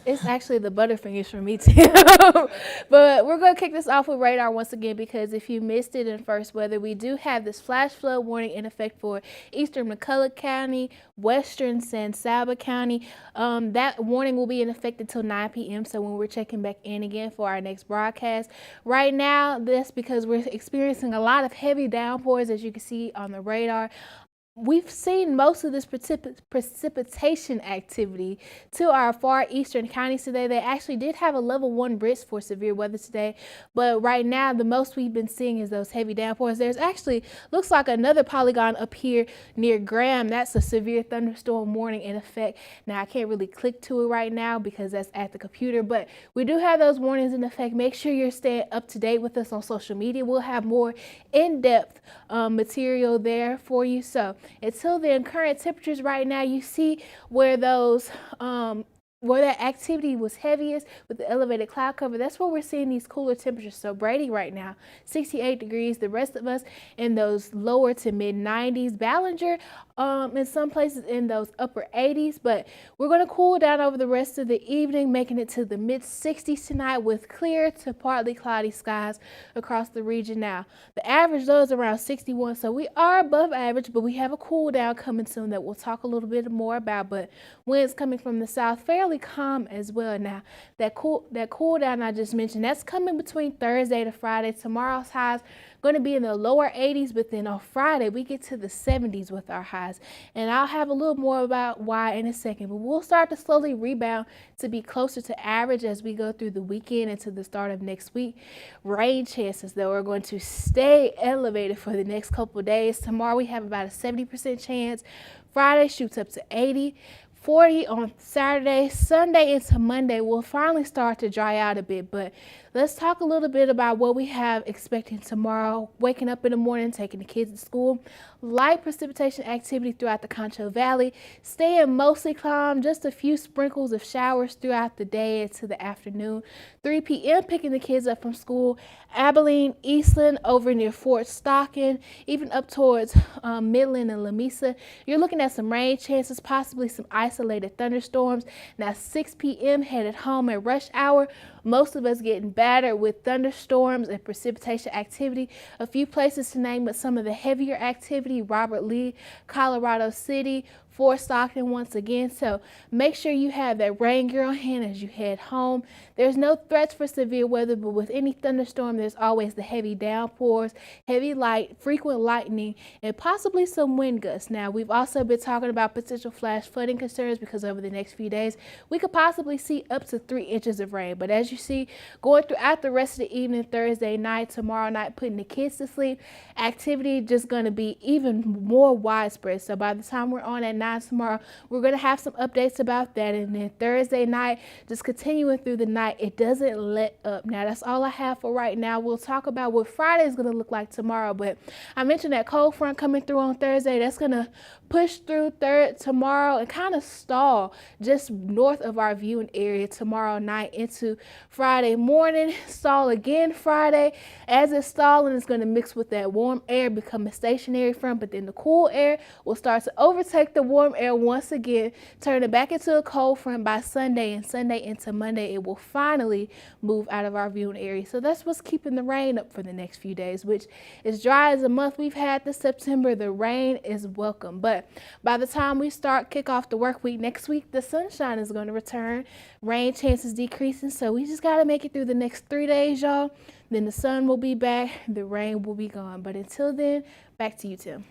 It's actually the Butterfingers for me too. But we're going to kick this off with radar once again because if you missed it in first weather, we do have this flash flood warning in effect for eastern McCulloch County, western San Saba County. That warning will be in effect until 9 p.m. So when we're checking back in again for our next broadcast, right now, that's because we're experiencing a lot of heavy downpours, as you can see on the radar. We've seen most of this precipitation activity to our far eastern counties today. They actually did have a level 1 risk for severe weather today, but right now the most we've been seeing is those heavy downpours. There's actually looks like another polygon up here near Graham. That's a severe thunderstorm warning in effect. Now I can't really click to it right now because that's at the computer, but we do have those warnings in effect. Make sure you're staying up to date with us on social media. We'll have more in-depth material there for you. So until then, current temperatures right now, you see where those where that activity was heaviest with the elevated cloud cover. That's where we're seeing these cooler temperatures. So Brady right now 68 degrees, the rest of us in those lower to mid 90s. Ballinger in some places in those upper 80s, but we're going to cool down over the rest of the evening, making it to the mid 60s tonight with clear to partly cloudy skies across the region. Now the average though is around 61, so we are above average, but we have a cool down coming soon that we'll talk a little bit more about. But winds coming from the south, fairly calm as well. Now that cool down I just mentioned, that's coming between Thursday to Friday. Tomorrow's highs going to be in the lower 80s, but then on Friday we get to the 70s with our highs, and I'll have a little more about why in a second. But we'll start to slowly rebound to be closer to average as we go through the weekend into the start of next week. Rain chances though are going to stay elevated for the next couple of days. Tomorrow we have about a 70% chance. Friday shoots up to 80. 40 on Saturday. Sunday into Monday will finally start to dry out a bit, but let's talk a little bit about what we have expecting tomorrow. Waking up in the morning, taking the kids to school, light precipitation activity throughout the Concho Valley, staying mostly calm, just a few sprinkles of showers throughout the day into the afternoon. 3 p.m. picking the kids up from school, Abilene, Eastland, over near Fort Stockton, even up towards Midland and Lamesa. You're looking at some rain chances, possibly some isolated thunderstorms. Now 6 p.m. headed home at rush hour. Most of us getting battered with thunderstorms and precipitation activity. A few places to name, but some of the heavier activity: Robert Lee, Colorado City, Fort Stockton once again. So make sure you have that rain gear on hand as you head home. There's no threats for severe weather, but with any thunderstorm, there's always the heavy downpours, heavy light, frequent lightning, and possibly some wind gusts. Now, we've also been talking about potential flash flooding concerns because over the next few days, we could possibly see up to 3 inches of rain. But as you see, going throughout the rest of the evening, Thursday night, tomorrow night, putting the kids to sleep, activity just going to be even more widespread. So by the time we're on at 9 tomorrow, we're going to have some updates about that. And then Thursday night, just continuing through the night, it doesn't let up. Now that's all I have for right now. We'll talk about what Friday is going to look like tomorrow, but I mentioned that cold front coming through on Thursday. That's going to push through tomorrow and kind of stall just north of our viewing area tomorrow night into Friday morning. Stall again Friday. As it's stalling, it's going to mix with that warm air, become a stationary front, but then the cool air will start to overtake the warm air once again, turn it back into a cold front by Sunday, and Sunday into Monday it will finally move out of our viewing area. So that's what's keeping the rain up for the next few days, which is dry as a month we've had this September. The rain is welcome, but by the time we kick off the work week next week, the sunshine is going to return, rain chances decreasing. So we just got to make it through the next 3 days, y'all. Then the sun will be back, the rain will be gone. But until then, back to you, Tim.